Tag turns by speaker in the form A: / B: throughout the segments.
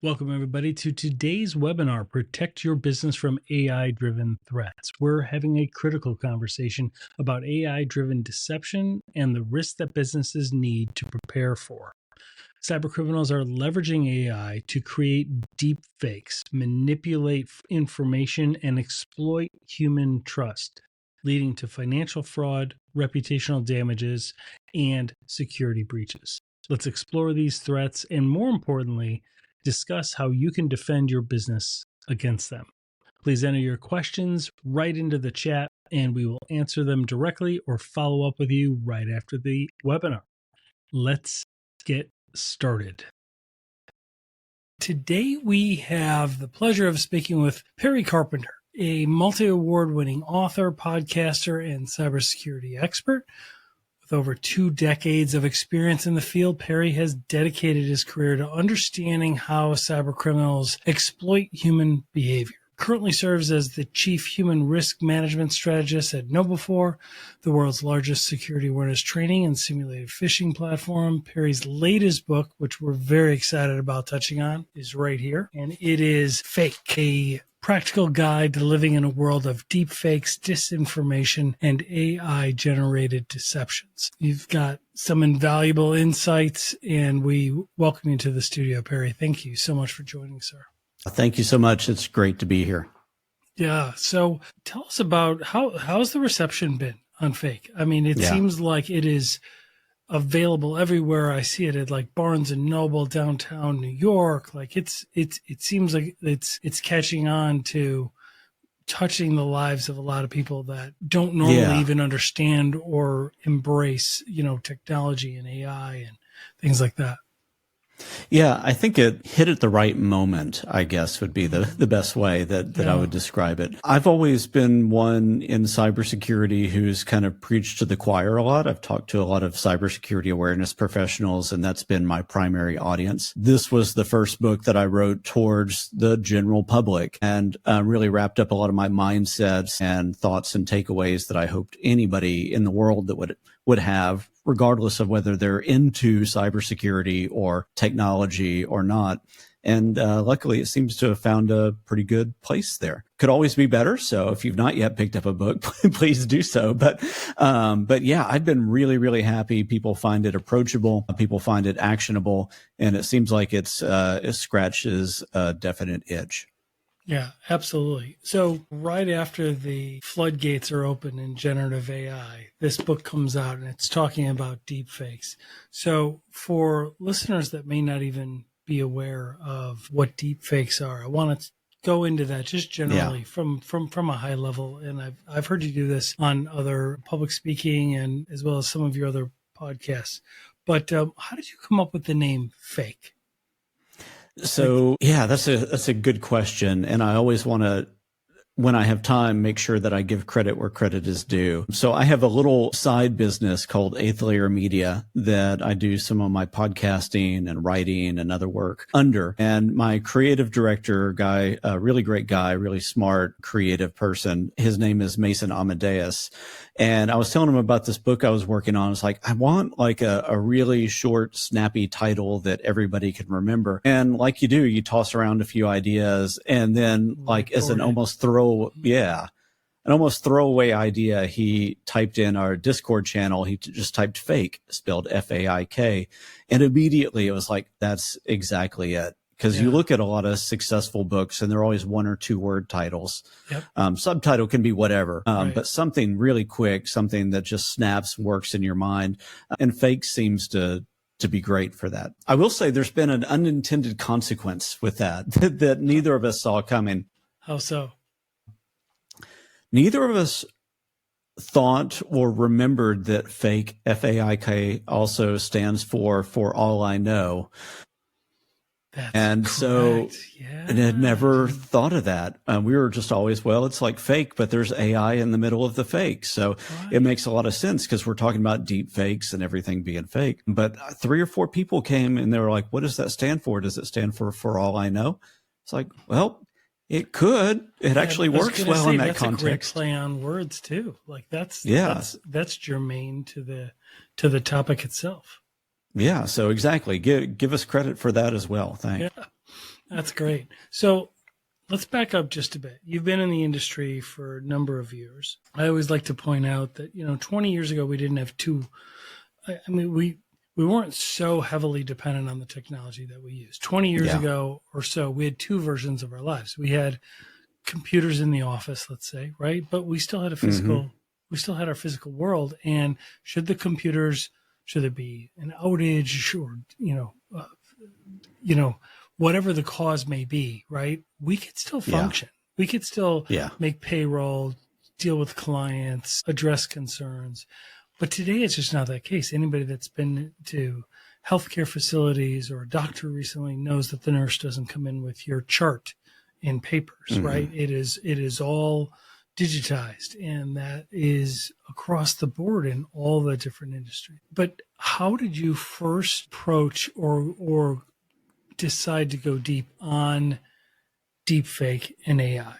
A: Welcome, everybody, to today's webinar, Protect Your Business from AI-Driven Threats. We're having a critical conversation about AI-driven deception and the risks that businesses need to prepare for. Cybercriminals are leveraging AI to create deepfakes, manipulate information, and exploit human trust, leading to financial fraud, reputational damages, and security breaches. Let's explore these threats and, more importantly, discuss how you can defend your business against them. Please enter your questions right into the chat and we will answer them directly or follow up with you right after the webinar. Let's get started. Today we have the pleasure of speaking with Perry Carpenter, a multi-award winning author, podcaster, and cybersecurity expert. With over 2 decades of experience in the field, Perry has dedicated his career to understanding how cybercriminals exploit human behavior. Currently serves as the Chief Human Risk Management Strategist at KnowBe4, the world's largest security awareness training and simulated phishing platform. Perry's latest book, which we're very excited about touching on, is right here, and it is Fake, a practical guide to living in a world of deepfakes, disinformation, and AI-generated deceptions. You've got some invaluable insights, and we welcome you to the studio, Perry. Thank you so much for joining, sir.
B: Thank you so much. It's great to be here.
A: Yeah. So tell us about how's the reception been on Fake? I mean, it seems like it is available everywhere. I see it at like Barnes and Noble downtown New York. Like it seems like it's catching on to touching the lives of a lot of people that don't normally even understand or embrace, technology and AI and things like that.
B: Yeah, I think it hit at the right moment, I guess, would be the best way that I would describe it. I've always been one in cybersecurity who's kind of preached to the choir a lot. I've talked to a lot of cybersecurity awareness professionals, and that's been my primary audience. This was the first book that I wrote towards the general public and really wrapped up a lot of my mindsets and thoughts and takeaways that I hoped anybody in the world that would have, regardless of whether they're into cybersecurity or technology or not. And luckily, it seems to have found a pretty good place there. Could always be better. So if you've not yet picked up a book, please do so. But yeah, I've been really, really happy. People find it approachable. People find it actionable. And it seems like it scratches a definite itch.
A: Yeah, absolutely. So right after the floodgates are open in generative AI, this book comes out and it's talking about deepfakes. So for listeners that may not even be aware of what deepfakes are, I want to go into that just generally from a high level. And I've heard you do this on other public speaking and as well as some of your other podcasts. But how did you come up with the name Fake?
B: So yeah, that's a good question. And I always want to, when I have time, make sure that I give credit where credit is due. So I have a little side business called Eighth Layer Media that I do some of my podcasting and writing and other work under. And my creative director guy, a really great guy, really smart, creative person, his name is Mason Amadeus. And I was telling him about this book I was working on. It's like, I want like a really short, snappy title that everybody can remember. And like you do, you toss around a few ideas and then like as an almost throwaway idea, he typed in our Discord channel. He just typed fake, spelled F-A-I-K. And immediately it was like, that's exactly it. Because you look at a lot of successful books and they're always 1 or 2 word titles. Yep. Subtitle can be whatever, but something really quick, something that just snaps, works in your mind. And fake seems to be great for that. I will say there's been an unintended consequence with that neither of us saw coming.
A: How so?
B: Neither of us thought or remembered that fake, F-A-I-K, also stands for all I know.
A: That's
B: and
A: correct.
B: So and had never thought of that. We were just always, well, it's like fake, but there's AI in the middle of the fake. So it makes a lot of sense because we're talking about deep fakes and everything being fake. But 3 or 4 people came and they were like, what does that stand for? Does it stand for all I know? It's like, well, it could. It actually works well in that context.
A: That's a great play on words too. Like that's germane to the topic itself.
B: Yeah. So exactly. Give us credit for that as well. Thanks.
A: Yeah. That's great. So let's back up just a bit. You've been in the industry for a number of years. I always like to point out that, 20 years ago, we didn't have we weren't so heavily dependent on the technology that we use. 20 years ago or so, we had two versions of our lives. We had computers in the office, let's say, right? But we still had we still had our physical world. And should there be an outage or, whatever the cause may be, right? We could still function. We could still make payroll, deal with clients, address concerns. But today it's just not that case. Anybody that's been to healthcare facilities or a doctor recently knows that the nurse doesn't come in with your chart in papers, right? It is all digitized, and that is across the board in all the different industries. But how did you first approach or decide to go deep on deepfake and AI?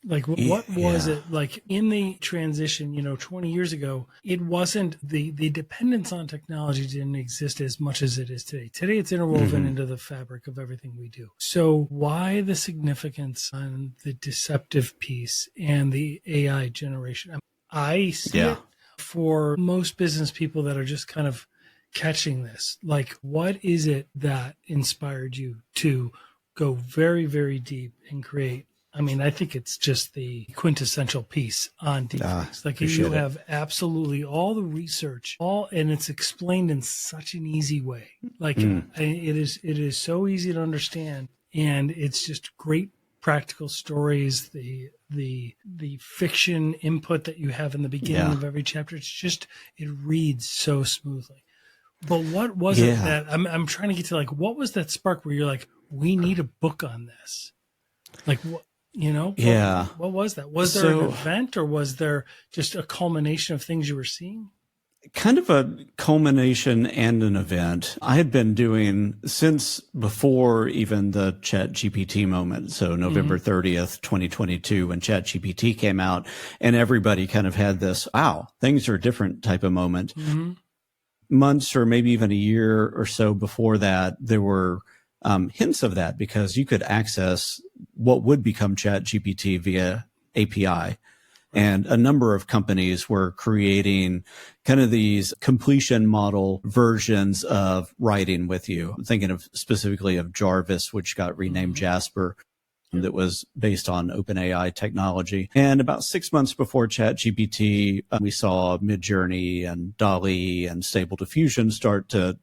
A: Like, what was it like in the transition, 20 years ago? It wasn't the dependence on technology didn't exist as much as it is today. Today, it's interwoven into the fabric of everything we do. So why the significance on the deceptive piece and the AI generation? I see it for most business people that are just kind of catching this. Like, what is it that inspired you to go very, very deep and create? I think it's just the quintessential piece on deepfakes. Like, you have absolutely all the research, and it's explained in such an easy way. Like, it is so easy to understand, and it's just great practical stories. The fiction input that you have in the beginning of every chapter, it reads so smoothly. But what was it that I'm trying to get to? Like, what was that spark where you're like, we need a book on this? Like, what? What was that? Was there an event, or was there just a culmination of things you were seeing?
B: Kind of a culmination and an event. I had been doing since before even the ChatGPT moment. So November 30th, 2022, when ChatGPT came out, and everybody kind of had this, wow, things are different type of moment. Months or maybe even a year or so before that, there were hints of that, because you could access what would become ChatGPT via API. And a number of companies were creating kind of these completion model versions of writing with you. I'm thinking of specifically of Jarvis, which got renamed Jasper, that was based on OpenAI technology. And about 6 months before ChatGPT, we saw Midjourney and DALL-E and Stable Diffusion start to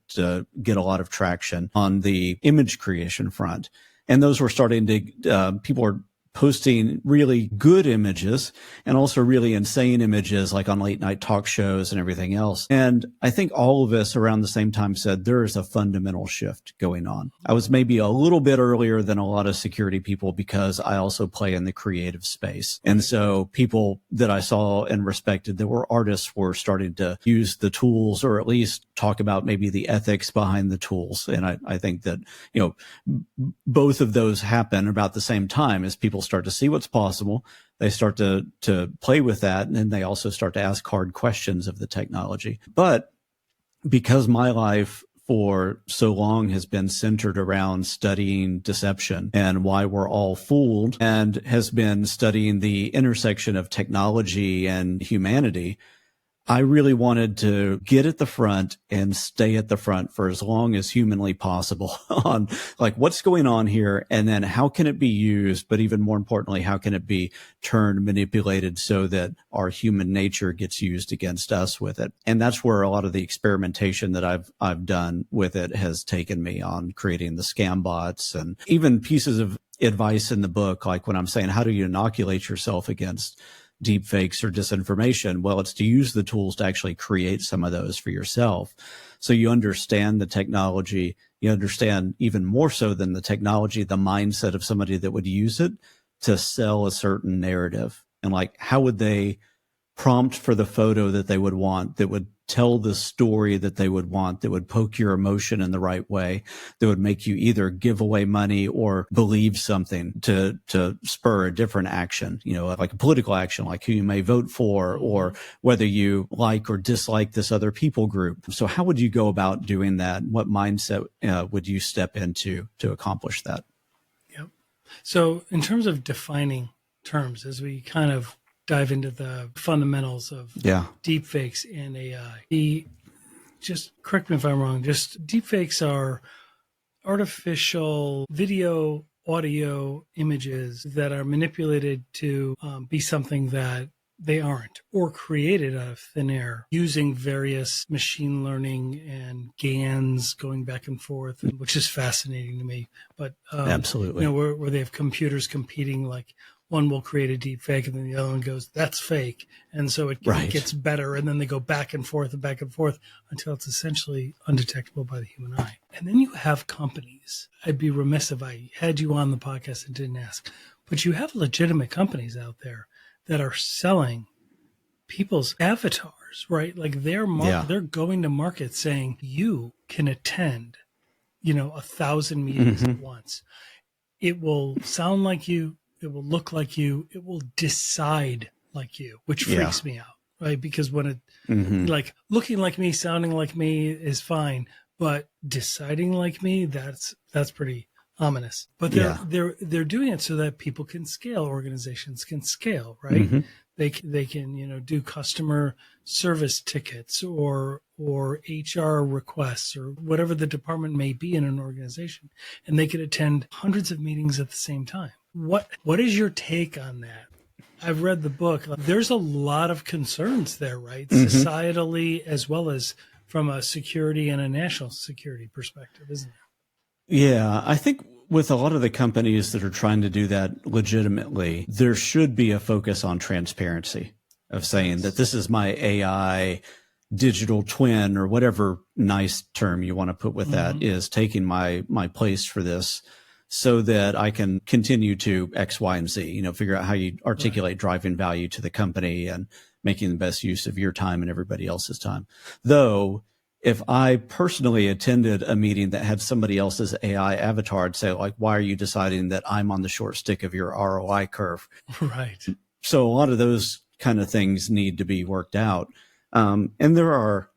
B: get a lot of traction on the image creation front. And those were starting to, people were posting really good images and also really insane images, like on late night talk shows and everything else. And I think all of us around the same time said there is a fundamental shift going on. I was maybe a little bit earlier than a lot of security people because I also play in the creative space. And so people that I saw and respected that were artists were starting to use the tools, or at least talk about maybe the ethics behind the tools. And I think that, both of those happen about the same time as people start to see what's possible. They start to play with that. And then they also start to ask hard questions of the technology. But because my life for so long has been centered around studying deception and why we're all fooled, and has been studying the intersection of technology and humanity, I really wanted to get at the front and stay at the front for as long as humanly possible on like what's going on here, and then how can it be used, but even more importantly, how can it be turned, manipulated so that our human nature gets used against us with it. And that's where a lot of the experimentation that I've done with it has taken me on, creating the scam bots and even pieces of advice in the book, like when I'm saying, how do you inoculate yourself against deepfakes or disinformation? Well, it's to use the tools to actually create some of those for yourself. So you understand the technology, you understand even more so than the technology, the mindset of somebody that would use it to sell a certain narrative. And like, how would they prompt for the photo that they would want, that would tell the story that they would want, that would poke your emotion in the right way, that would make you either give away money or believe something to spur a different action, like a political action, like who you may vote for, or whether you like or dislike this other people group. So how would you go about doing that? What mindset would you step into to accomplish that?
A: So in terms of defining terms, as we kind of dive into the fundamentals of deepfakes and AI, just correct me if I'm wrong, just deepfakes are artificial video, audio, images that are manipulated to be something that they aren't, or created out of thin air using various machine learning and GANs going back and forth, which is fascinating to me. But
B: absolutely,
A: where they have computers competing, like one will create a deep fake and then the other one goes, that's fake. And so it gets better. And then they go back and forth until it's essentially undetectable by the human eye. And then you have companies. I'd be remiss if I had you on the podcast and didn't ask, but you have legitimate companies out there that are selling people's avatars, right? Like they're going to market saying you can attend, 1,000 meetings at once. It will sound like you. It will look like you. It will decide like you, which freaks me out, right? Because when it like looking like me, sounding like me is fine, but deciding like me, that's pretty ominous. But they're doing it so that people can scale, organizations can scale, right? They can do customer service tickets or HR requests or whatever the department may be in an organization, and they could attend hundreds of meetings at the same time. What is your take on that? I've read the book. There's a lot of concerns there, right? Societally, as well as from a security and a national security perspective, isn't it?
B: Yeah, I think with a lot of the companies that are trying to do that legitimately, there should be a focus on transparency of saying that this is my AI digital twin or whatever nice term you want to put with that is taking my place for this, so that I can continue to X, Y, and Z, figure out how you articulate driving value to the company and making the best use of your time and everybody else's time. Though, if I personally attended a meeting that had somebody else's AI avatar, I'd say, like, why are you deciding that I'm on the short stick of your ROI curve?
A: Right.
B: So a lot of those kind of things need to be worked out. And there are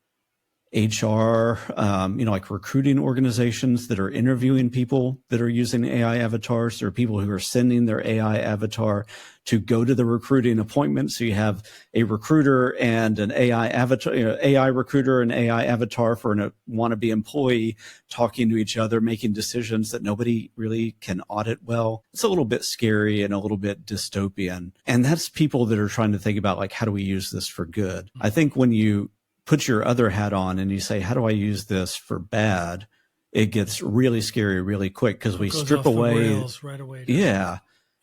B: HR, like recruiting organizations that are interviewing people that are using AI avatars. There are people who are sending their AI avatar to go to the recruiting appointment. So you have a recruiter and an AI avatar, AI recruiter and AI avatar for a wannabe employee talking to each other, making decisions that nobody really can audit well. It's a little bit scary and a little bit dystopian. And that's people that are trying to think about, like, how do we use this for good? I think when you put your other hat on and you say, how do I use this for bad? It gets really scary really quick, because we strip away
A: right away.
B: Yeah.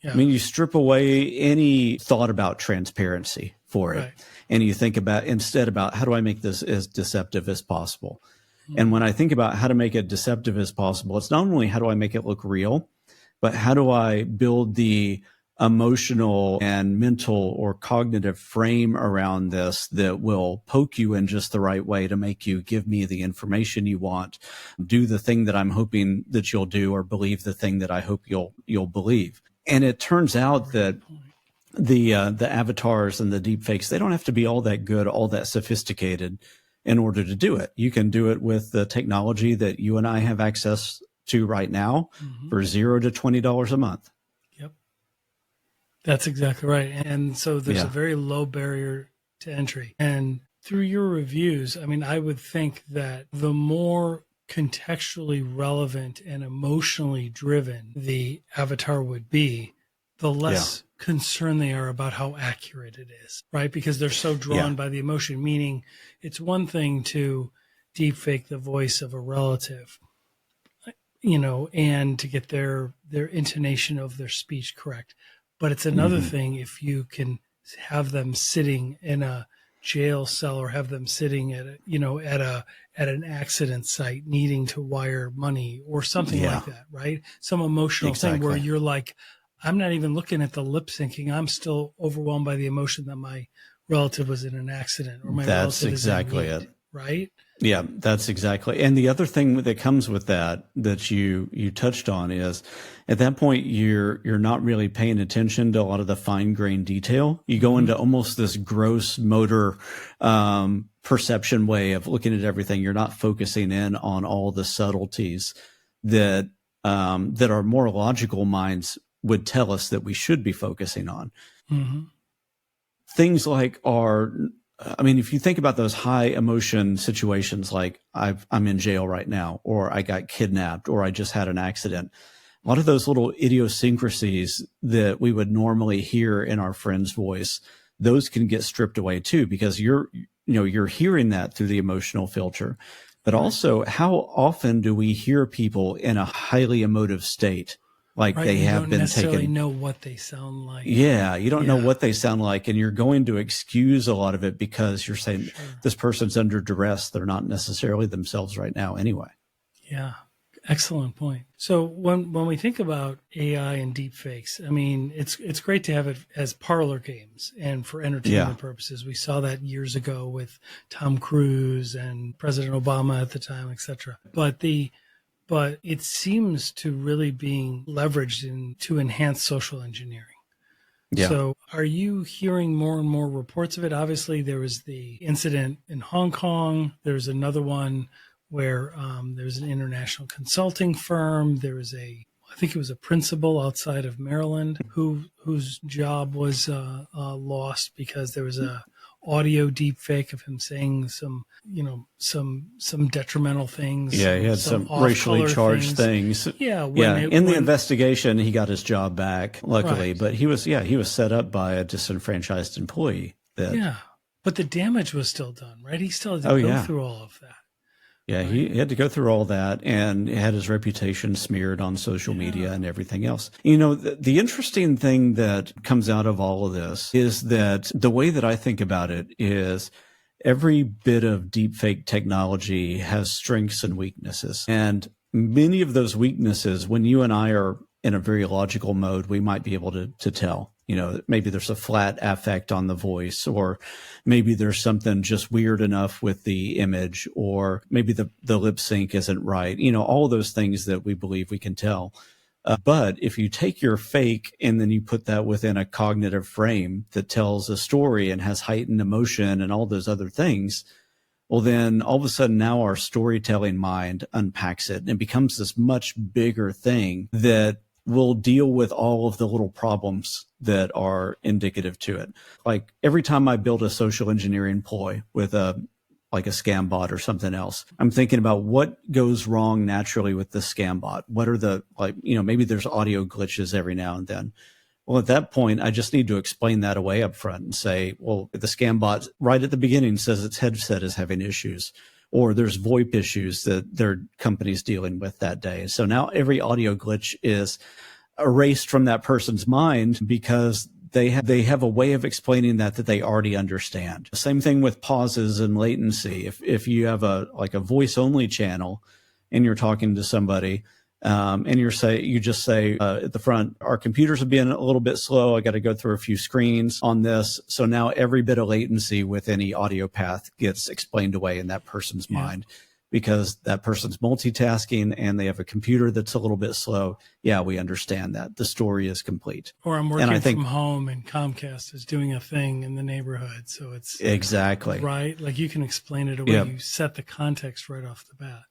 B: I mean, you strip away any thought about transparency for it. And you think about instead about, how do I make this as deceptive as possible? And when I think about how to make it deceptive as possible, it's not only how do I make it look real, but how do I build the emotional and mental or cognitive frame around this that will poke you in just the right way to make you give me the information you want, do the thing that I'm hoping that you'll do, or believe the thing that I hope you'll believe. And it turns out that the avatars and the deepfakes, they don't have to be all that good, all that sophisticated in order to do it. You can do it with the technology that you and I have access to right now for $0 to $20 a month.
A: That's exactly right. And so there's a very low barrier to entry. And through your reviews, I mean, I would think that the more contextually relevant and emotionally driven the avatar would be, the less concerned they are about how accurate it is, right? Because they're so drawn by the emotion, meaning it's one thing to deepfake the voice of a relative, and to get their intonation of their speech correct. But it's another thing if you can have them sitting in a jail cell, or have them sitting at an accident site needing to wire money or something like that, right? Some emotional thing where you're like, I'm not even looking at the lip syncing. I'm still overwhelmed by the emotion that my relative was in an accident, or my relative is in need, right?
B: Yeah, that's exactly. And the other thing that comes with that you touched on is, at that point, you're not really paying attention to a lot of the fine grained detail. You go into almost this gross motor perception way of looking at everything. You're not focusing in on all the subtleties that our more logical minds would tell us that we should be focusing on.
A: Mm-hmm.
B: Things like if you think about those high emotion situations, like I'm in jail right now, or I got kidnapped, or I just had an accident, a lot of those little idiosyncrasies that we would normally hear in our friend's voice, those can get stripped away too, because you're hearing that through the emotional filter. But also, how often do we hear people in a highly emotive state? Like they have been taken. You don't necessarily
A: know what they sound like.
B: Yeah, you don't know what they sound like, and you're going to excuse a lot of it because you're saying this person's under duress. They're not necessarily themselves right now anyway.
A: Yeah, excellent point. So when we think about AI and deepfakes, I mean, it's great to have it as parlor games and for entertainment purposes. We saw that years ago with Tom Cruise and President Obama at the time, etc. But it seems to really being leveraged to enhance social engineering. Yeah. So are you hearing more and more reports of it? Obviously, there was the incident in Hong Kong. There's another one where there's an international consulting firm. There was I think it was a principal outside of Maryland whose job was lost because there was a audio deepfake of him saying some detrimental things.
B: Yeah, he had some racially charged things.
A: Yeah.
B: In the investigation, he got his job back, luckily, but he was set up by a disenfranchised employee.
A: But the damage was still done, right? He still had to go through all of that.
B: Yeah, right? He had to go through all that and had his reputation smeared on social media and everything else. The interesting thing that comes out of all of this is that the way that I think about it is every bit of deepfake technology has strengths and weaknesses. And many of those weaknesses, when you and I are in a very logical mode, we might be able to tell. Maybe there's a flat affect on the voice, or maybe there's something just weird enough with the image, or maybe the lip sync isn't right. All of those things that we believe we can tell. But if you take your fake and then you put that within a cognitive frame that tells a story and has heightened emotion and all those other things, well, then all of a sudden now our storytelling mind unpacks it and it becomes this much bigger thing that will deal with all of the little problems that are indicative to it. Like every time I build a social engineering ploy with a scam bot or something else, I'm thinking about what goes wrong naturally with the scam bot. What are maybe there's audio glitches every now and then. Well, at that point, I just need to explain that away up front and say, well, the scam bot right at the beginning says its headset is having issues, or there's VoIP issues that their company's dealing with that day. So now every audio glitch is erased from that person's mind because they have a way of explaining that they already understand. Same thing with pauses and latency. If you have a voice only channel and you're talking to somebody, and you just say at the front, our computers have been a little bit slow. I got to go through a few screens on this. So now every bit of latency with any audio path gets explained away in that person's mind, because that person's multitasking and they have a computer that's a little bit slow. Yeah, we understand that. The story is complete.
A: Or I'm working from home and Comcast is doing a thing in the neighborhood. So it's
B: exactly
A: right. Like you can explain it away. Yep. You set the context right off the bat.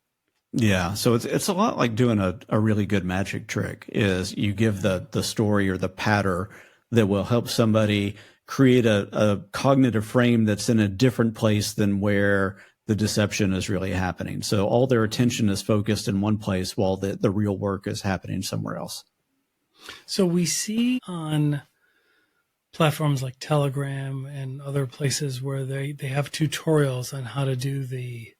B: Yeah. So it's a lot like doing a really good magic trick. Is you give the story or the patter that will help somebody create a cognitive frame that's in a different place than where the deception is really happening. So all their attention is focused in one place while the real work is happening somewhere else.
A: So we see on platforms like Telegram and other places where they have tutorials on how to do the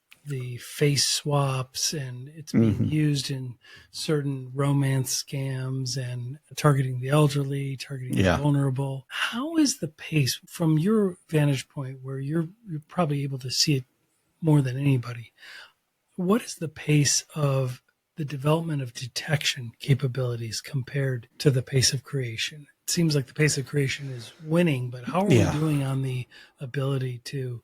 A: face swaps, and it's being used in certain romance scams and targeting the elderly, targeting the vulnerable. How is the pace from your vantage point, where you're probably able to see it more than anybody? What is the pace of the development of detection capabilities compared to the pace of creation? It seems like the pace of creation is winning, but how are we doing on the ability to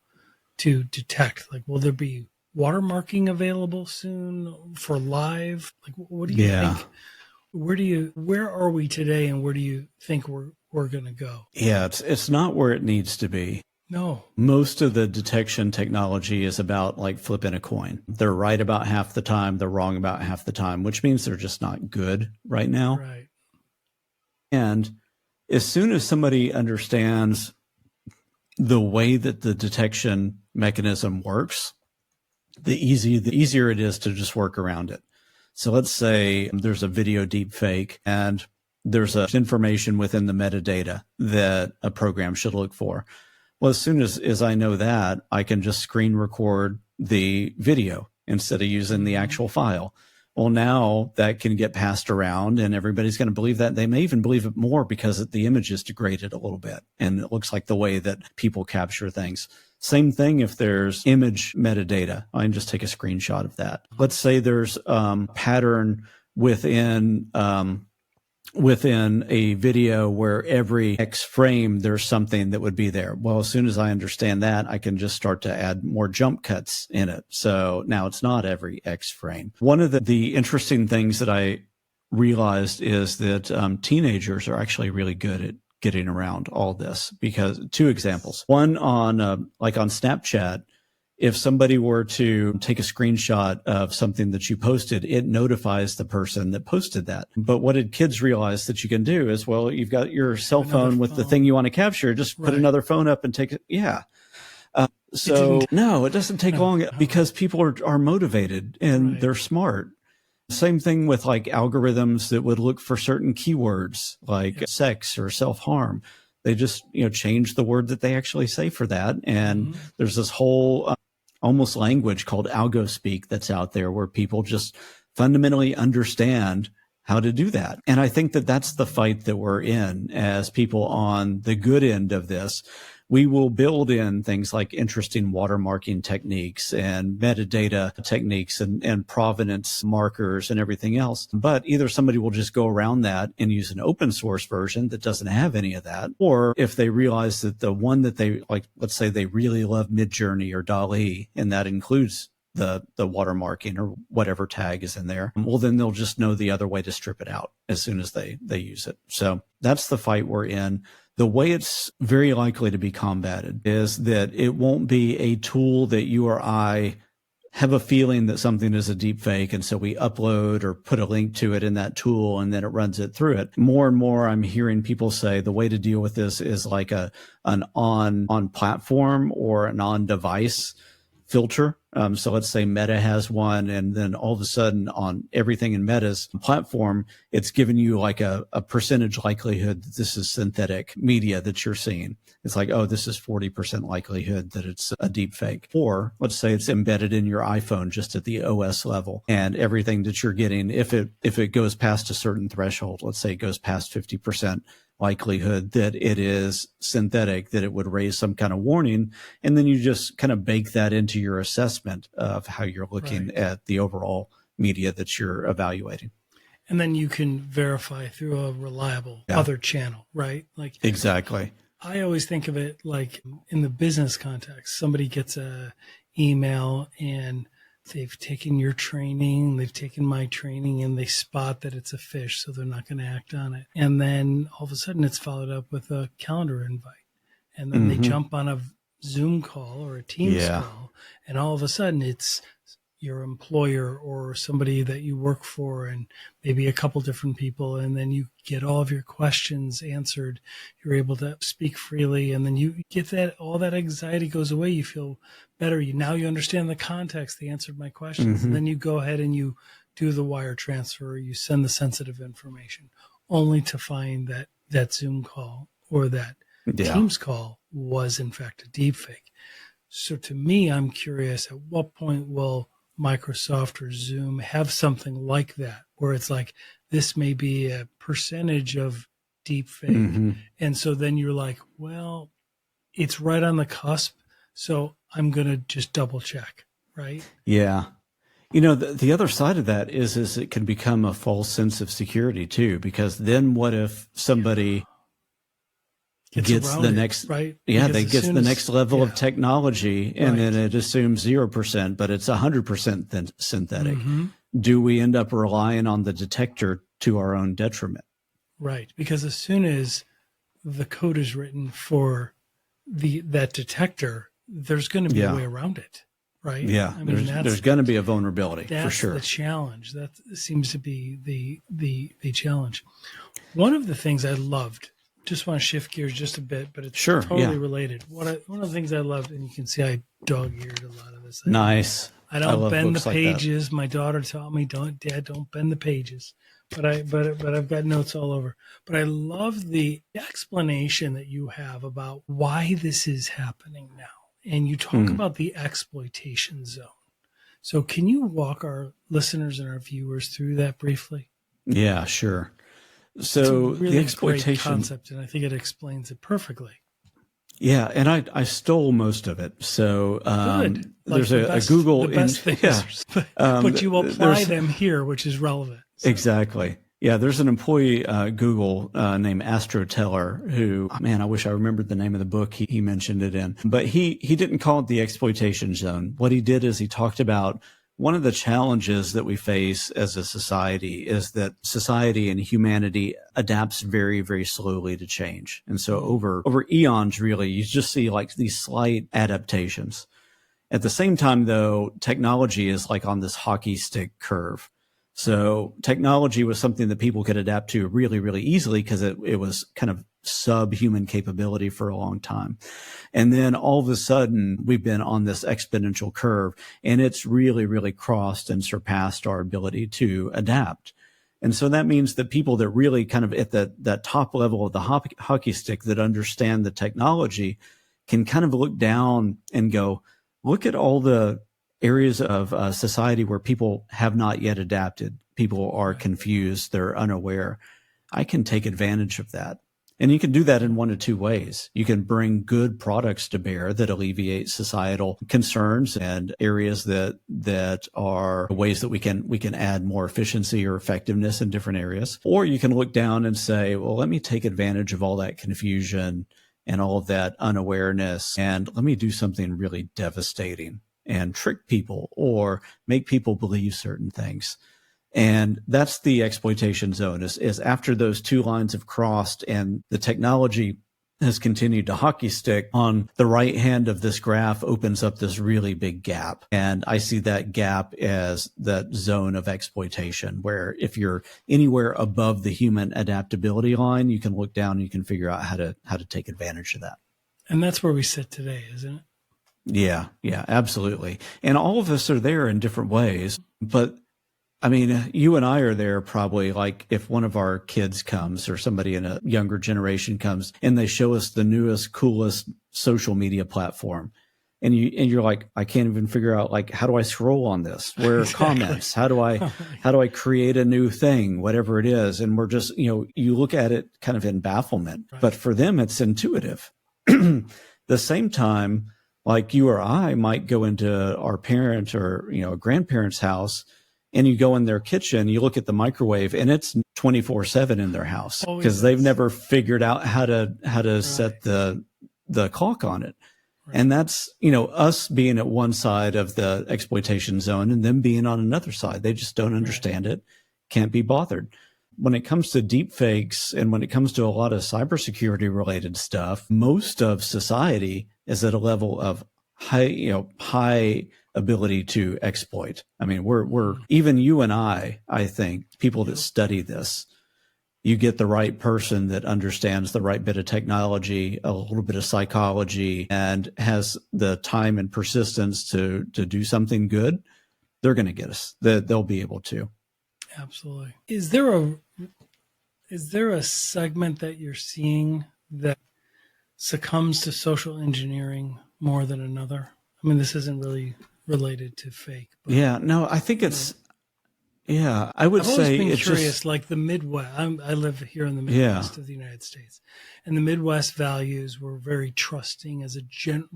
A: detect? Like, will there be watermarking available soon for live? Like, what do you think? Where are we today, and where do you think we're going to go?
B: Yeah, it's not where it needs to be.
A: No.
B: Most of the detection technology is about like flipping a coin. They're right about half the time, they're wrong about half the time, which means they're just not good right now.
A: Right.
B: And as soon as somebody understands the way that the detection mechanism works, the easier it is to just work around it. So let's say there's a video deepfake and there's information within the metadata that a program should look for. Well, as soon as I know that, I can just screen record the video instead of using the actual file. Well, now that can get passed around and everybody's going to believe that. They may even believe it more because the image is degraded a little bit and it looks like the way that people capture things. Same thing if there's image metadata. I can just take a screenshot of that. Let's say there's pattern within a video where every X frame there's something that would be there. Well, as soon as I understand that, I can just start to add more jump cuts in it. So now it's not every X frame. One of the interesting things that I realized is that teenagers are actually really good at getting around all this, because two examples. One on like on Snapchat, if somebody were to take a screenshot of something that you posted, it notifies the person that posted that. But what did kids realize that you can do is, well, you've got your cell phone with the thing you want to capture, just put another phone up and take it. Yeah. So no, it doesn't take long because people are motivated and they're smart. Same thing with like algorithms that would look for certain keywords like sex or self-harm. They just, change the word that they actually say for that. And there's this whole almost language called algo speak that's out there where people just fundamentally understand how to do that. And I think that that's the fight that we're in as people on the good end of this. We will build in things like interesting watermarking techniques and metadata techniques and provenance markers and everything else. But either somebody will just go around that and use an open source version that doesn't have any of that. Or if they realize that the one that they like, let's say they really love Midjourney or DALL-E, and that includes the watermarking or whatever tag is in there, well, then they'll just know the other way to strip it out as soon as they use it. So that's the fight we're in. The way it's very likely to be combated is that it won't be a tool that you or I have a feeling that something is a deep fake, and so we upload or put a link to it in that tool and then it runs it through it. More and more I'm hearing people say the way to deal with this is like an on platform or an on device filter. So let's say Meta has one, and then all of a sudden on everything in Meta's platform, it's giving you like a percentage likelihood that this is synthetic media that you're seeing. It's like, oh, this is 40% likelihood that it's a deep fake. Or let's say it's embedded in your iPhone just at the OS level, and everything that you're getting, if it goes past a certain threshold, let's say it goes past 50% likelihood that it is synthetic, that it would raise some kind of warning. And then you just kind of bake that into your assessment of how you're looking at the overall media that you're evaluating.
A: And then you can verify through a reliable other channel, right? Like
B: exactly.
A: I always think of it like in the business context, somebody gets a email and they've taken your training, they've taken my training, and they spot that it's a fish, so they're not going to act on it. And then all of a sudden it's followed up with a calendar invite. And then they jump on a Zoom call or a Teams call, and all of a sudden it's your employer or somebody that you work for and maybe a couple different people, and then you get all of your questions answered. You're able to speak freely, and then you get that, all that anxiety goes away. You feel better. Now you understand the context. They answered my questions. And then you go ahead and you do the wire transfer, or you send the sensitive information, only to find that that Zoom call or that Teams call was in fact a deepfake. So to me, I'm curious, at what point will Microsoft or Zoom have something like that, where it's like, this may be a percentage of deepfake. And so then you're like, well, it's right on the cusp, so I'm going to just double check, right? Yeah.
B: The other side of that is it can become a false sense of security too, because then what if somebody gets the next,
A: right?
B: They get the next level of technology, and then it assumes 0%, but it's 100% synthetic. Do we end up relying on the detector to our own detriment?
A: Right, because as soon as the code is written for that detector, there's going to be a way around it, right?
B: Yeah, I mean, there's going to be a vulnerability for sure.
A: That's the challenge. That seems to be the challenge. One of the things I loved, just want to shift gears just a bit, but it's totally related. One of the things I loved, and you can see I dog-eared a lot of this.
B: Nice.
A: I don't bend the pages. My daughter taught me, don't bend the pages. But I've got notes all over. But I love the explanation that you have about why this is happening now. And you talk about the exploitation zone. So can you walk our listeners and our viewers through that briefly?
B: Yeah, sure. So
A: it's a really
B: the exploitation
A: great concept, and I think it explains it perfectly.
B: Yeah, and I stole most of it. So
A: Good.
B: There's a Google.
A: The best things, but you apply them here, which is relevant. So.
B: Exactly. Yeah, there's an employee Google named Astro Teller who, man, I wish I remembered the name of the book he mentioned it in. But he didn't call it the exploitation zone. What he did is he talked about one of the challenges that we face as a society is that society and humanity adapts very, very slowly to change. And so over eons, really, you just see like these slight adaptations. At the same time, though, technology is like on this hockey stick curve. So technology was something that people could adapt to really, really easily because it was kind of subhuman capability for a long time. And then all of a sudden we've been on this exponential curve and it's really, really crossed and surpassed our ability to adapt. And so that means that people that really kind of at that top level of the hockey stick that understand the technology can kind of look down and go, look at all the areas of society where people have not yet adapted. People are confused. They're unaware. I can take advantage of that. And you can do that in one of two ways. You can bring good products to bear that alleviate societal concerns and areas that are ways that we can add more efficiency or effectiveness in different areas. Or you can look down and say, well, let me take advantage of all that confusion and all of that unawareness, and let me do something really devastating and trick people or make people believe certain things. And that's the exploitation zone is after those two lines have crossed and the technology has continued to hockey stick, on the right hand of this graph opens up this really big gap. And I see that gap as that zone of exploitation, where if you're anywhere above the human adaptability line, you can look down and you can figure out how to take advantage of that.
A: And that's where we sit today, isn't it?
B: Yeah, absolutely. And all of us are there in different ways, but I mean, you and I are there probably, like if one of our kids comes or somebody in a younger generation comes and they show us the newest, coolest social media platform. And you're like, I can't even figure out, like, how do I scroll on this? Where are comments? How do I create a new thing, whatever it is? And we're just, you look at it kind of in bafflement, but for them, it's intuitive. The same time, like you or I might go into our parent or, a grandparent's house, and you go in their kitchen, you look at the microwave, and it's 24/7 in their house because they've never figured out how to set the clock on it. Right. And that's, us being at one side of the exploitation zone and them being on another side. They just don't understand it, can't be bothered. When it comes to deepfakes and when it comes to a lot of cybersecurity related stuff, most of society is at a level of high ability to exploit. I mean, we're even you and I think, people that study this, you get the right person that understands the right bit of technology, a little bit of psychology, and has the time and persistence to do something good, they're going to get us. They'll be able to. Absolutely.
A: Is there a segment that you're seeing that succumbs to social engineering more than another? I mean, this isn't really related to fake. But,
B: I think it's, I would say it's
A: I've always been curious, like the Midwest. I live here in the Midwest of the United States, and the Midwest values were very trusting as a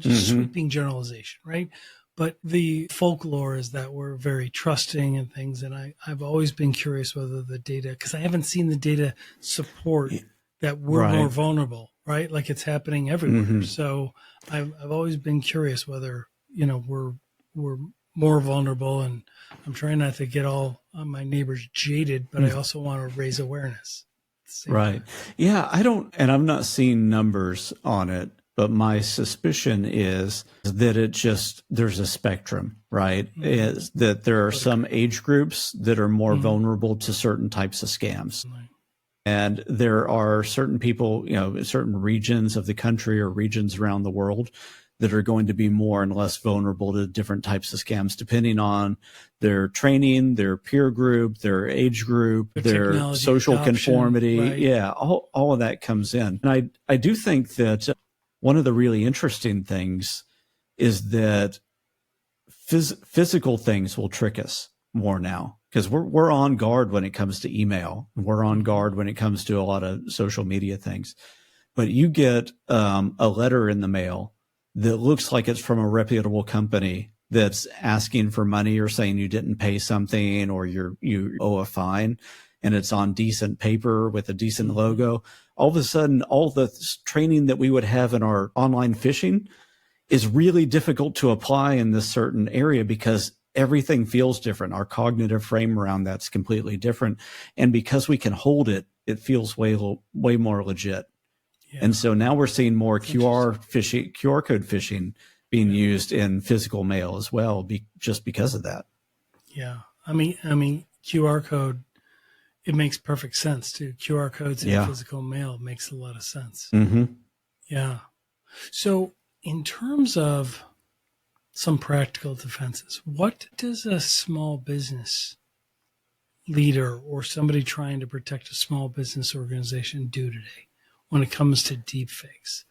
A: sweeping generalization, right? But the folklore is that we're very trusting and things. And I've always been curious whether the data, because I haven't seen the data support that we're more vulnerable, right? Like it's happening everywhere. Mm-hmm. So I've always been curious whether, we're more vulnerable, and I'm trying not to get all my neighbors jaded, but I also want to raise awareness.
B: Right. Yeah. I've not seen numbers on it, but my suspicion is that there's a spectrum, right? Mm-hmm. Is that there are some age groups that are more vulnerable to certain types of scams. And there are certain people, certain regions of the country or regions around the world that are going to be more and less vulnerable to different types of scams, depending on their training, their peer group, their age group, their social
A: adoption,
B: conformity.
A: right?
B: Yeah, all of that comes in. And I do think that one of the really interesting things is that physical things will trick us more now, because we're on guard when it comes to email. We're on guard when it comes to a lot of social media things. But you get a letter in the mail that looks like it's from a reputable company that's asking for money or saying you didn't pay something or you owe a fine, and it's on decent paper with a decent logo. All of a sudden, all the training that we would have in our online phishing is really difficult to apply in this certain area, because everything feels different. Our cognitive frame around that's completely different. And because we can hold it, it feels way more legit. Yeah. And so now we're seeing more QR code phishing being used in physical mail as well, just because of that.
A: Yeah. I mean, QR code, it makes perfect sense too. QR codes in physical mail makes a lot of sense.
B: Mm-hmm.
A: Yeah. So in terms of some practical defenses, what does a small business leader or somebody trying to protect a small business organization do today when it comes to deepfakes?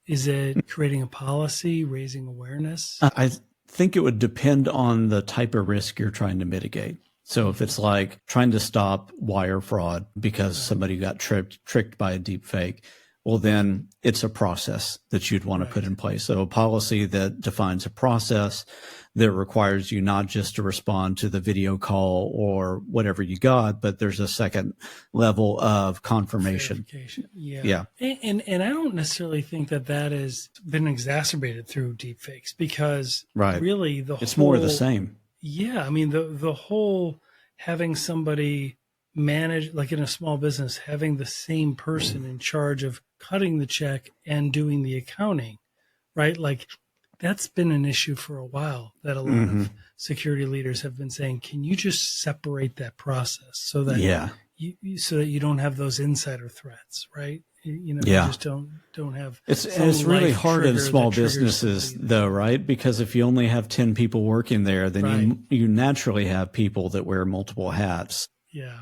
A: Is it creating a policy, raising awareness?
B: I think it would depend on the type of risk you're trying to mitigate. So if it's like trying to stop wire fraud because somebody got tricked by a deepfake, well, then it's a process that you'd want to put in place. So a policy that defines a process that requires you not just to respond to the video call or whatever you got, but there's a second level of confirmation.
A: Yeah. And I don't necessarily think that has been exacerbated through deepfakes, because really it's
B: more of the same.
A: Yeah. I mean, the whole having somebody manage, like in a small business, having the same person in charge of cutting the check and doing the accounting, right? Like that's been an issue for a while, that a lot of security leaders have been saying, can you just separate that process so that you don't have those insider threats, right? You just don't have.
B: It's really hard in small businesses though, right? Because if you only have 10 people working there, then you naturally have people that wear multiple hats.
A: Yeah.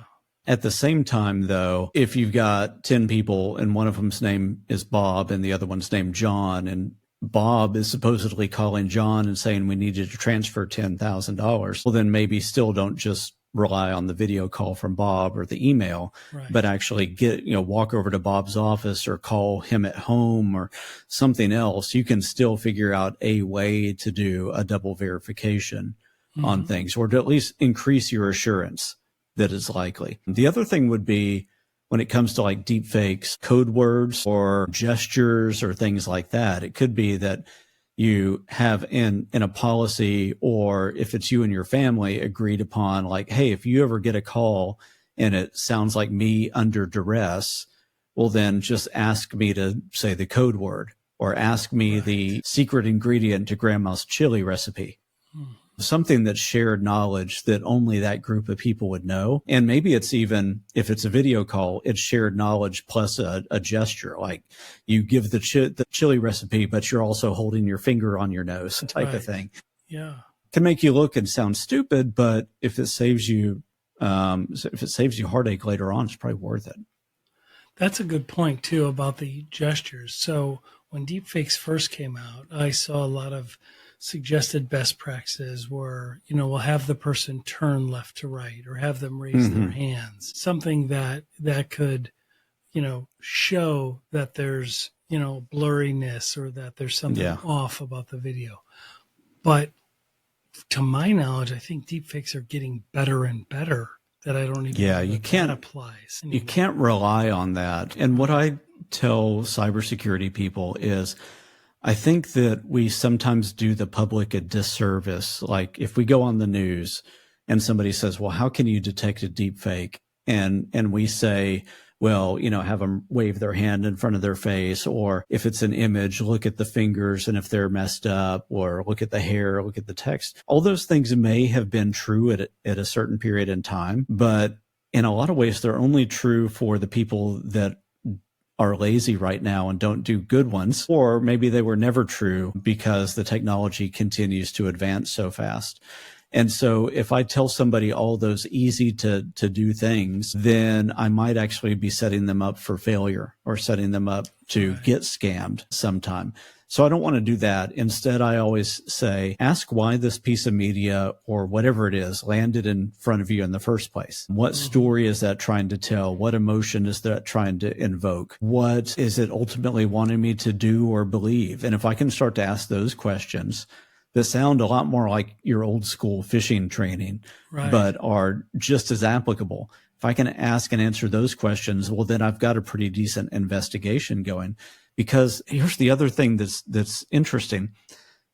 B: At the same time, though, if you've got 10 people and one of them's name is Bob and the other one's named John, and Bob is supposedly calling John and saying, we need you to transfer $10,000, well, then maybe still don't just rely on the video call from Bob or the email, but actually walk over to Bob's office or call him at home or something else. You can still figure out a way to do a double verification on things, or to at least increase your assurance that is likely. The other thing would be when it comes to like deepfakes, code words or gestures or things like that. It could be that you have in a policy, or if it's you and your family, agreed upon like, hey, if you ever get a call and it sounds like me under duress, well, then just ask me to say the code word, or ask me the secret ingredient to grandma's chili recipe. Something that's shared knowledge that only that group of people would know. And maybe it's even, if it's a video call, it's shared knowledge plus a gesture. Like you give the chili recipe, but you're also holding your finger on your nose type of thing.
A: Yeah.
B: Can make you look and sound stupid, but if it saves you heartache later on, it's probably worth it.
A: That's a good point too about the gestures. So when deepfakes first came out, I saw a lot of suggested best practices were, we'll have the person turn left to right, or have them raise their hands, something that could, show that there's, blurriness, or that there's something off about the video. But to my knowledge, I think deepfakes are getting better and better, that I don't even know that applies anymore.
B: You can't rely on that. And what I tell cybersecurity people is, I think that we sometimes do the public a disservice. Like if we go on the news and somebody says, well, how can you detect a deepfake? And we say, well, have them wave their hand in front of their face, or if it's an image, look at the fingers and if they're messed up, or look at the hair, look at the text. All those things may have been true at a certain period in time, but in a lot of ways, they're only true for the people that are lazy right now and don't do good ones, or maybe they were never true because the technology continues to advance so fast. And so if I tell somebody all those easy to do things, then I might actually be setting them up for failure or setting them up to get scammed sometime. So I don't want to do that. Instead, I always say, ask why this piece of media or whatever it is landed in front of you in the first place. What story is that trying to tell? What emotion is that trying to invoke? What is it ultimately wanting me to do or believe? And if I can start to ask those questions that sound a lot more like your old school fishing training, but are just as applicable. If I can ask and answer those questions, well, then I've got a pretty decent investigation going. Because here's the other thing that's interesting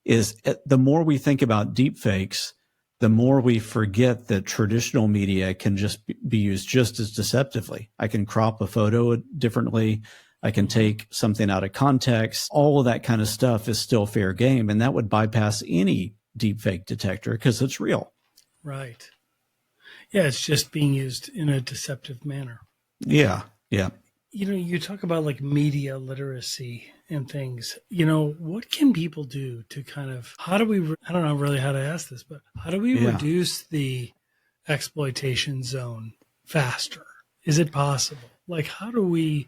B: is the more we think about deepfakes, the more we forget that traditional media can just be used just as deceptively. I can crop a photo differently. I can take something out of context. All of that kind of stuff is still fair game. And that would bypass any deepfake detector because it's real.
A: Right. Yeah, it's just being used in a deceptive manner.
B: Yeah. Yeah.
A: You know, you talk about like media literacy and things. You know, what can people do to kind of, how do we, I don't know really how to ask this, but how do we reduce the exploitation zone faster? Is it possible? Like, how do we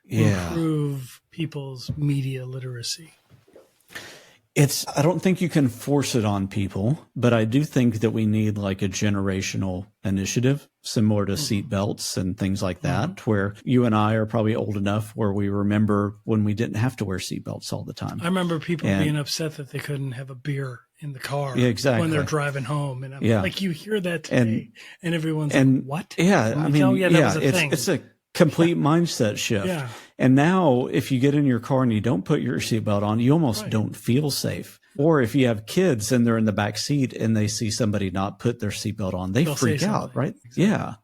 A: improve people's media literacy?
B: I don't think you can force it on people, but I do think that we need like a generational initiative, similar to seat belts and things like that, where you and I are probably old enough where we remember when we didn't have to wear seat belts all the time. I
A: remember people being upset that they couldn't have a beer in the car when they're driving home. And I'm like, you hear that today, and everyone's like, what?
B: Yeah, I mean,
A: that was a thing.
B: It's a complete mindset shift.
A: Yeah.
B: And now if you get in your car and you don't put your seatbelt on, you almost don't feel safe. Or if you have kids and they're in the back seat and they see somebody not put their seatbelt on, they'll freak out, right? Exactly. Yeah.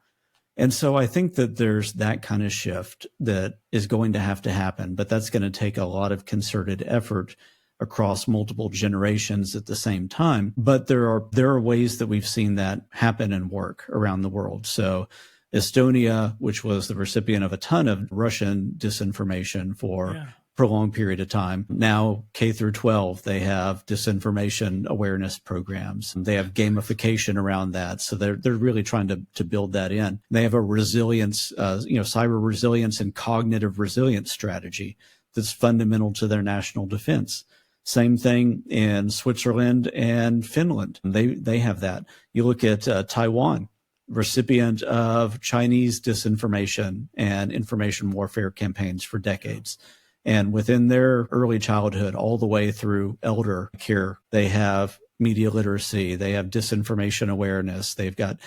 B: And so I think that there's that kind of shift that is going to have to happen, but that's going to take a lot of concerted effort across multiple generations at the same time. But there are ways that we've seen that happen and work around the world. So Estonia, which was the recipient of a ton of Russian disinformation for a prolonged period of time. Now, K through 12, they have disinformation awareness programs. They have gamification around that. So they're really trying to build that in. They have a resilience, cyber resilience and cognitive resilience strategy that's fundamental to their national defense. Same thing in Switzerland and Finland. They have that. You look at Taiwan, recipient of Chinese disinformation and information warfare campaigns for decades. And within their early childhood, all the way through elder care, they have media literacy, they have disinformation awareness, they've got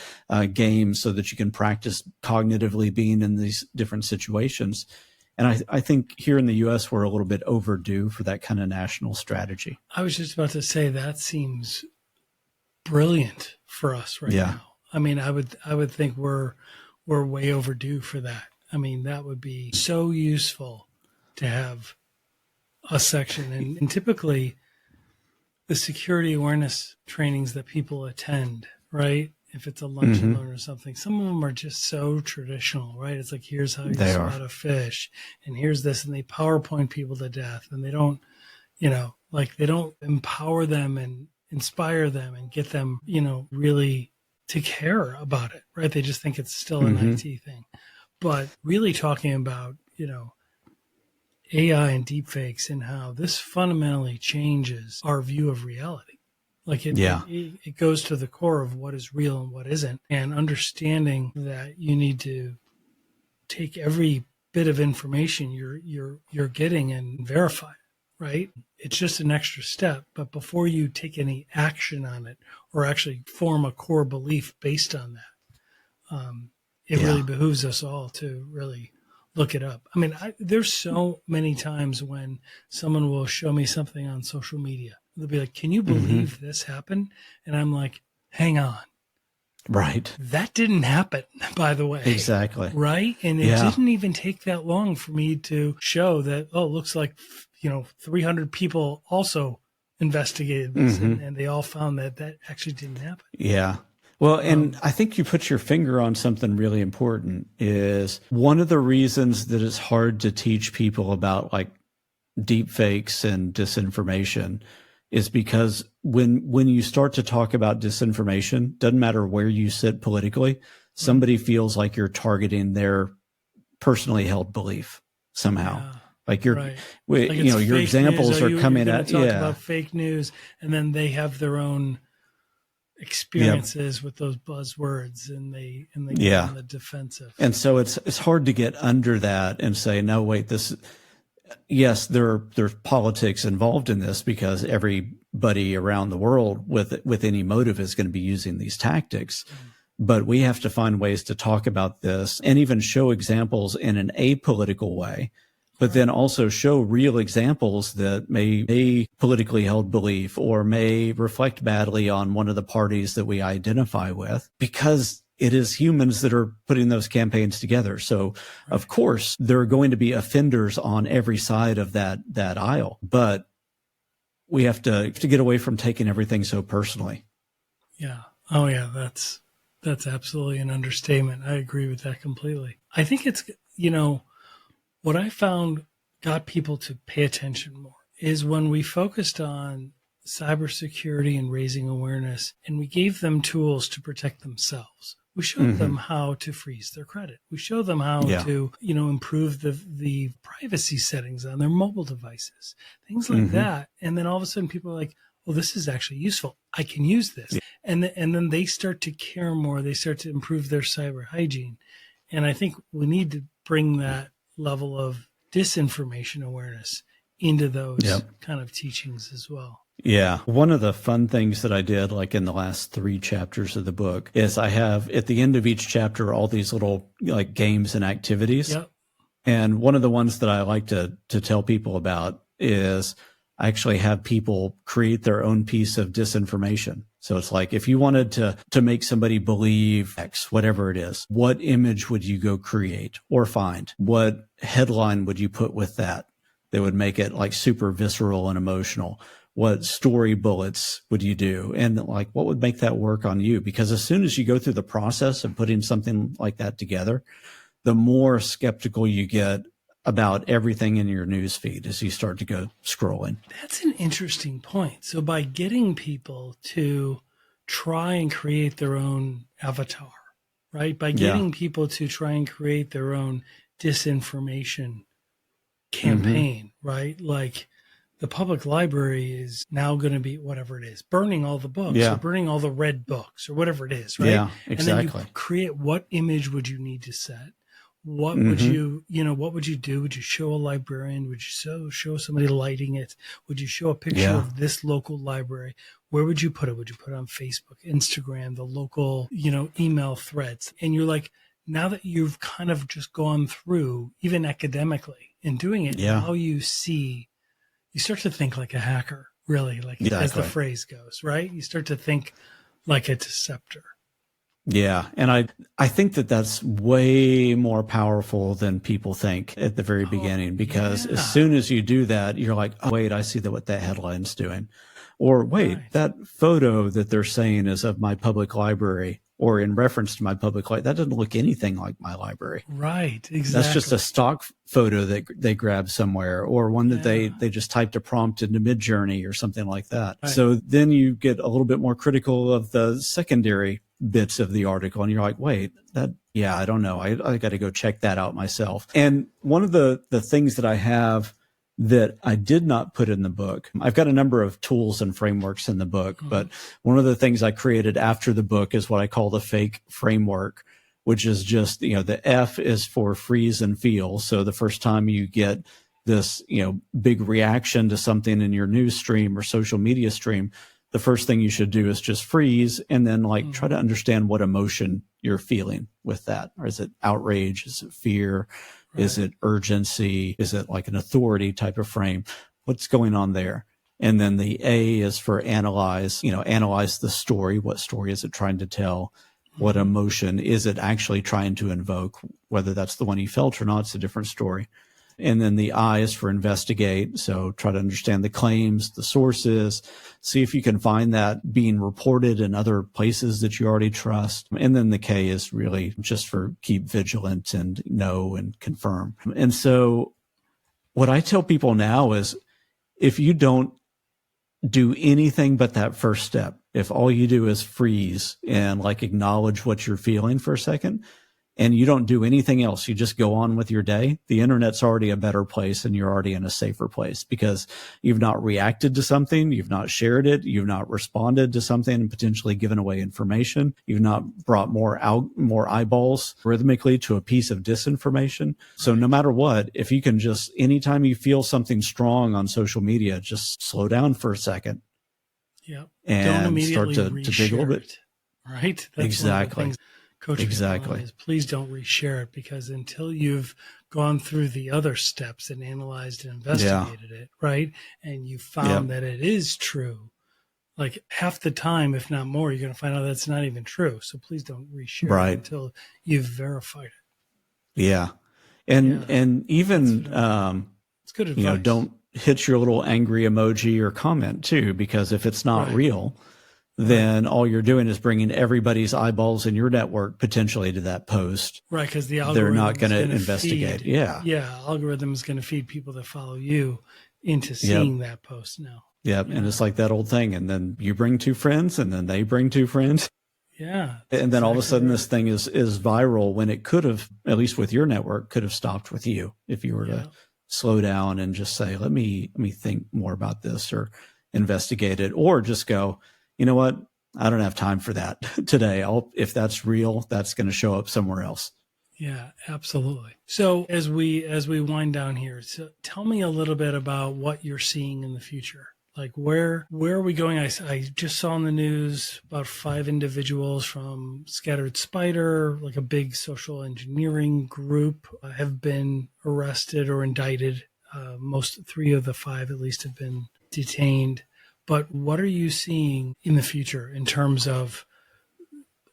B: games so that you can practice cognitively being in these different situations. And I think here in the U.S., we're a little bit overdue for that kind of national strategy.
A: I was just about to say that seems brilliant for us right now. I mean, I would think we're way overdue for that. I mean, that would be so useful to have a section. And typically the security awareness trainings that people attend, right? If it's a lunch and learn or something, some of them are just so traditional, right? It's like, here's how you spot a fish, and here's this, and they PowerPoint people to death, and they don't, they don't empower them and inspire them and get them, really to care about it, right? They just think it's still an IT thing. But really talking about, AI and deepfakes and how this fundamentally changes our view of reality. Like it goes to the core of what is real and what isn't, and understanding that you need to take every bit of information you're getting and verify it, right? It's just an extra step, but before you take any action on it or actually form a core belief based on that, it really behooves us all to really look it up. I mean, there's so many times when someone will show me something on social media. They'll be like, can you believe this happened? And I'm like, hang on.
B: Right.
A: That didn't happen, by the way.
B: Exactly.
A: Right? And it didn't even take that long for me to show that, it looks like, 300 people also investigated this and they all found that actually didn't happen.
B: Yeah. Well, and I think you put your finger on something really important. Is one of the reasons that it's hard to teach people about like deep fakes and disinformation is because when you start to talk about disinformation, doesn't matter where you sit politically, somebody feels like you're targeting their personally held belief somehow.
A: Yeah.
B: Like you're,
A: Right.
B: you know, your examples are coming
A: you're
B: at,
A: talk about fake news, and then they have their own experiences with those buzzwords, and they get on the defensive.
B: And so it's hard to get under that and say, no, wait, yes, there's politics involved in this because everybody around the world with any motive is going to be using these tactics. But we have to find ways to talk about this and even show examples in an apolitical way, but then also show real examples that may be politically held belief or may reflect badly on one of the parties that we identify with, because it is humans that are putting those campaigns together. So of course there are going to be offenders on every side of that aisle, but we have to get away from taking everything so personally.
A: Yeah. Oh yeah. That's absolutely an understatement. I agree with that completely. I think it's, what I found got people to pay attention more is when we focused on cybersecurity and raising awareness, and we gave them tools to protect themselves. We showed them how to freeze their credit. We showed them how to, improve the privacy settings on their mobile devices, things like that. And then all of a sudden people are like, well, this is actually useful. I can use this. And then they start to care more. They start to improve their cyber hygiene. And I think we need to bring that level of disinformation awareness into those kind of teachings as well.
B: Yeah. One of the fun things that I did, like in the last 3 chapters of the book, is I have at the end of each chapter all these little like games and activities.
A: Yep.
B: And one of the ones that I like to tell people about is I actually have people create their own piece of disinformation. So it's like, if you wanted to make somebody believe X, whatever it is, what image would you go create or find? What headline would you put with that would make it like super visceral and emotional? What story bullets would you do? And like, what would make that work on you? Because as soon as you go through the process of putting something like that together, the more skeptical you get about everything in your news feed as you start to go scrolling.
A: That's an interesting point. So by getting people to try and create their own avatar, right? By getting people to try and create their own disinformation campaign, right? Like the public library is now going to be whatever it is, burning all the books or burning all the red books or whatever it is, right?
B: Yeah, exactly.
A: And then you create, what image would you need to set? What would you, what would you do? Would you show a librarian? Would you show somebody lighting it? Would you show a picture of this local library? Where would you put it? Would you put it on Facebook, Instagram, the local, email threads? And you're like, now that you've kind of just gone through, even academically, in doing it, now you start to think like a hacker, really, like as the phrase goes, right? You start to think like a deceptor.
B: Yeah. And I think that that's way more powerful than people think at the very beginning, because as soon as you do that, you're like, oh, wait, I see what that headline's doing. Or wait, that photo that they're saying is of my public library or in reference to my public library, that doesn't look anything like my library.
A: Right. Exactly.
B: That's just a stock photo that they grabbed somewhere, or one that they just typed a prompt into Midjourney or something like that. Right. So then you get a little bit more critical of the secondary bits of the article, and you're like, wait, I don't know. I got to go check that out myself. And one of the things that I have that I did not put in the book, I've got a number of tools and frameworks in the book, but one of the things I created after the book is what I call the fake framework, which is just, the F is for freeze and feel. So the first time you get this, big reaction to something in your news stream or social media stream, the first thing you should do is just freeze and then try to understand what emotion you're feeling with that. Or is it outrage? Is it fear? Right. Is it urgency? Is it like an authority type of frame? What's going on there? And then the A is for analyze, analyze the story. What story is it trying to tell? What emotion is it actually trying to invoke? Whether that's the one you felt or not, it's a different story. And then the I is for investigate. So try to understand the claims, the sources, see if you can find that being reported in other places that you already trust. And then the K is really just for keep vigilant and know and confirm. And so what I tell people now is if you don't do anything but that first step, if all you do is freeze and like acknowledge what you're feeling for a second, and you don't do anything else, you just go on with your day, the internet's already a better place and you're already in a safer place because you've not reacted to something, you've not shared it, you've not responded to something and potentially given away information, you've not brought more eyeballs rhythmically to a piece of disinformation. So no matter what, if you can just, anytime you feel something strong on social media, just slow down for a second.
A: Yep.
B: And
A: don't immediately
B: start to dig a little bit.
A: Right? That's
B: exactly.
A: Coaching
B: exactly.
A: is please don't reshare it, because until you've gone through the other steps and analyzed and investigated it, right, and you found that it is true, like half the time, if not more, you're going to find out that's not even true. So please don't reshare it until you've verified it.
B: Yeah. And even,
A: it's good advice.
B: Don't hit your little angry emoji or comment too, because if it's not real, then all you're doing is bringing everybody's eyeballs in your network potentially to that post.
A: Right, because the algorithm
B: they're not going to investigate.
A: Algorithm is going to feed people that follow you into seeing that post now.
B: Yep, and it's like that old thing. And then you bring two friends, and then they bring two friends.
A: Yeah.
B: And then all of a sudden this thing is viral when it could have, at least with your network, could have stopped with you if you were to slow down and just say, let me think more about this or investigate it, or just go, you know what? I don't have time for that today. If that's real, that's going to show up somewhere else.
A: Yeah, absolutely. So as we wind down here, so tell me a little bit about what you're seeing in the future. Like where are we going? I just saw in the news about 5 individuals from Scattered Spider, like a big social engineering group, have been arrested or indicted. 3 of the 5 at least have been detained. But what are you seeing in the future in terms of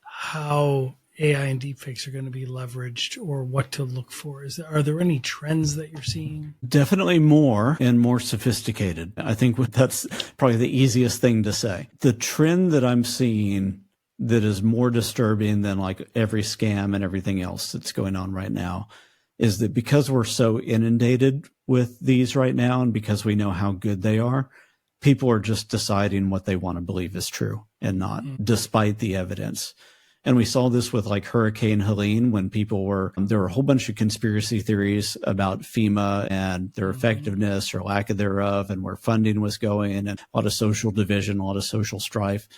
A: how AI and deepfakes are going to be leveraged, or what to look for? Are there any trends that you're seeing?
B: Definitely more and more sophisticated. I think that's probably the easiest thing to say. The trend that I'm seeing that is more disturbing than like every scam and everything else that's going on right now is that because we're so inundated with these right now, and because we know how good they are, people are just deciding what they want to believe is true and not, despite the evidence. And we saw this with like Hurricane Helene when there were a whole bunch of conspiracy theories about FEMA and their effectiveness or lack of thereof, and where funding was going, and a lot of social division, a lot of social strife.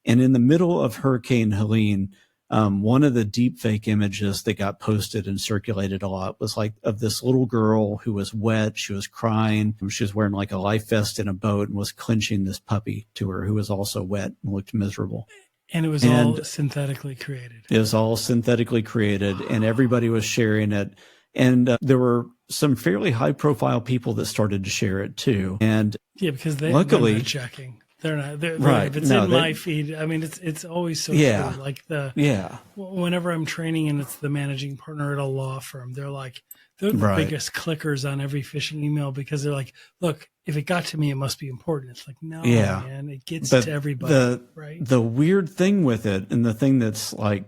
B: And in the middle of Hurricane Helene, one of the deepfake images that got posted and circulated a lot was like of this little girl who was wet. She was crying. She was wearing like a life vest in a boat and was clinching this puppy to her who was also wet and looked miserable.
A: And it was all synthetically created.
B: It was all synthetically created, and everybody was sharing it. And there were some fairly high profile people that started to share it too. And
A: because
B: luckily,
A: they're not checking. They're not right. If it's in my feed, I mean, it's always so true. Like whenever I'm training and it's the managing partner at a law firm, they're the biggest clickers on every phishing email, because they're like, look, if it got to me, it must be important. It's like, no, man, it gets to everybody.
B: The weird thing with it, and the thing that's like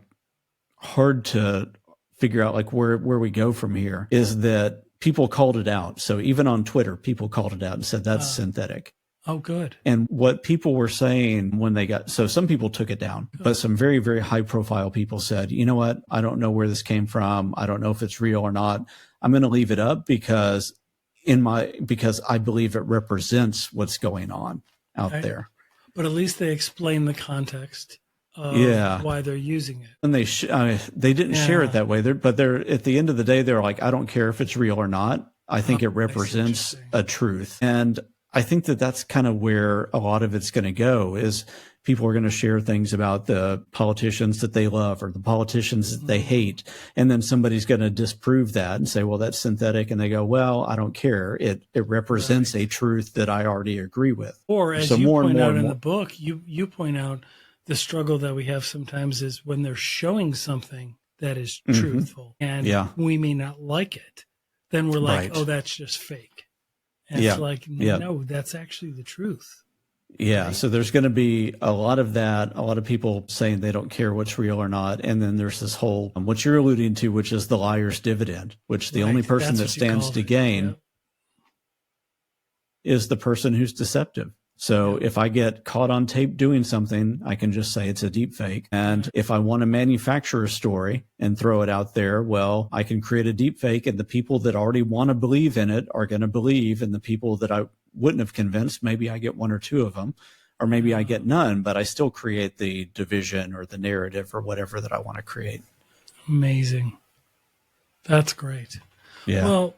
B: hard to figure out, like where we go from here, is that people called it out. So even on Twitter, people called it out and said that's synthetic.
A: Oh, good.
B: And what people were saying when so some people took it down, but some very, very high profile people said, you know what? I don't know where this came from. I don't know if it's real or not. I'm going to leave it up because I believe it represents what's going on out there.
A: But at least they explain the context of why they're using it.
B: And they didn't share it that way. But at the end of the day, they're like, I don't care if it's real or not. I think it represents a truth. And I think that that's kind of where a lot of it's going to go, is people are going to share things about the politicians that they love or the politicians that they hate. And then somebody's going to disprove that and say, well, that's synthetic. And they go, well, I don't care. It represents a truth that I already agree with.
A: Or as you point out in the book, you point out the struggle that we have sometimes is when they're showing something that is truthful and we may not like it. then we're like,
B: Right.
A: oh, that's just fake. And
B: Yeah.
A: it's like,
B: Yeah.
A: no, that's actually the truth.
B: Yeah.
A: Right.
B: So there's going to be a lot of that, a lot of people saying they don't care what's real or not. And then there's this whole, what you're alluding to, which is the liar's dividend, which the only person that stands to gain is the person who's deceptive. So if I get caught on tape doing something, I can just say it's a deep fake. And if I want to manufacture a story and throw it out there, well, I can create a deep fake, and the people that already want to believe in it are going to believe, and the people that I wouldn't have convinced, maybe I get one or two of them, or maybe I get none, but I still create the division or the narrative or whatever that I want to create.
A: Amazing. That's great.
B: Yeah.
A: Well,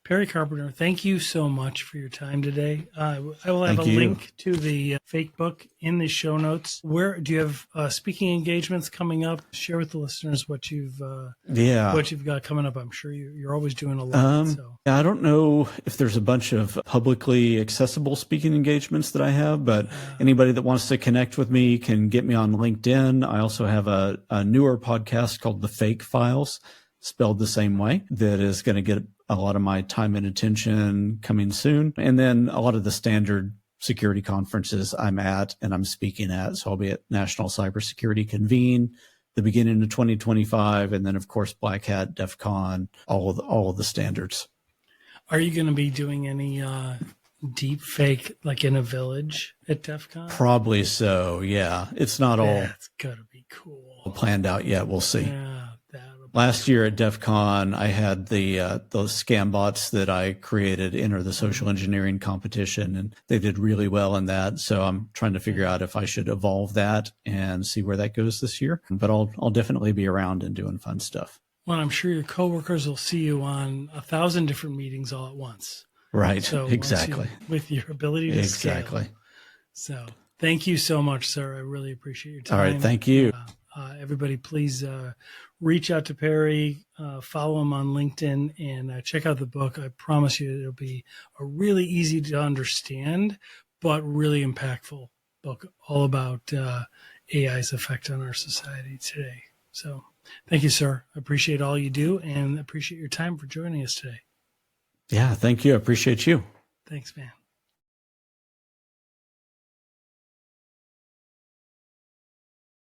A: Perry Carpenter, thank you so much for your time today. I will have
B: Thank
A: a
B: you.
A: link to the fake book in the show notes. Where do you have speaking engagements coming up? Share with the listeners what you've got coming up. I'm sure you're always doing a lot.
B: I don't know if there's a bunch of publicly accessible speaking engagements that I have, but anybody that wants to connect with me can get me on LinkedIn. I also have a newer podcast called The Fake Files, spelled the same way, that is going to get a lot of my time and attention coming soon. And then a lot of the standard security conferences I'm at and I'm speaking at. So I'll be at National Cybersecurity Convene, the beginning of 2025. And then, of course, Black Hat, DEF CON, all of the standards.
A: Are you going to be doing any deep fake like in a village at DEF CON?
B: Probably so, yeah. It's not all
A: That's going to be cool.
B: planned out yet. We'll see.
A: Yeah.
B: Last year at DEF CON, I had those scam bots that I created enter the social engineering competition, and they did really well in that. So I'm trying to figure out if I should evolve that and see where that goes this year. But I'll definitely be around and doing fun stuff.
A: Well, I'm sure your coworkers will see you on 1,000 different meetings all at once.
B: Right.
A: So
B: exactly.
A: With your ability to
B: exactly.
A: scale. So thank you so much, sir. I really appreciate your time.
B: All right. Thank you.
A: Everybody, please reach out to Perry, follow him on LinkedIn, and check out the book. I promise you it'll be a really easy to understand, but really impactful book all about AI's effect on our society today. So thank you, sir. I appreciate all you do and appreciate your time for joining us today.
B: Yeah, thank you. I appreciate you.
A: Thanks, man.